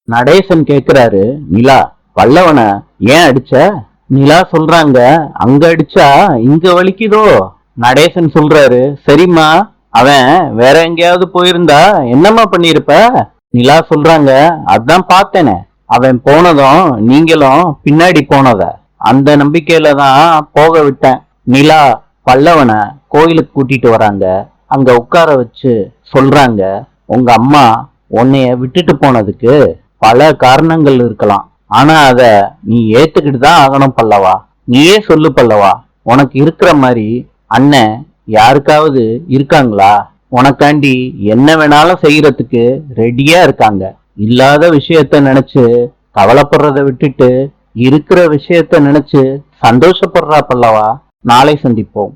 நடேசன் கேக்குறாரு, நிலா பல்லவன ஏன் அடிச்ச? நிலா சொல்றாங்க, அங்க அடிச்சா இங்க வலிக்குதோ. நடேசன் சொல்றாரு, சரிம்மா, அவன் வேற எங்கேயாவது போயிருந்தா என்னம்மா பண்ணிருப்ப? நிலா சொல்றாங்க, அதான் பார்த்தேனே, அவன் போனதும் நீங்களும் பின்னாடி போனத அந்த நம்பிக்கையில தான் போக விட்டேன். நிலா பல்லவன கோயிலுக்கு கூட்டிட்டு வராங்க. அங்க உட்கார வச்சு சொல்றாங்க, உங்க அம்மா உன்னைய விட்டுட்டு போனதுக்கு பல காரணங்கள் இருக்கலாம். ஆனா அத நீ ஏத்துக்கிட்டு தான் ஆகணும் பல்லவா. நீயே சொல்லு பல்லவா, உனக்கு இருக்கிற மாதிரி அண்ணன் யாருக்காவது இருக்காங்களா? உனக்காண்டி என்ன வேணாலும் செய்யறதுக்கு ரெடியா இருக்காங்க. இல்லாத விஷயத்த நினைச்சு கவலைப்படுறத விட்டுட்டு இருக்கிற விஷயத்த நினைச்சு சந்தோஷப்படுறா பல்லவா. நாளை சந்திப்போம்.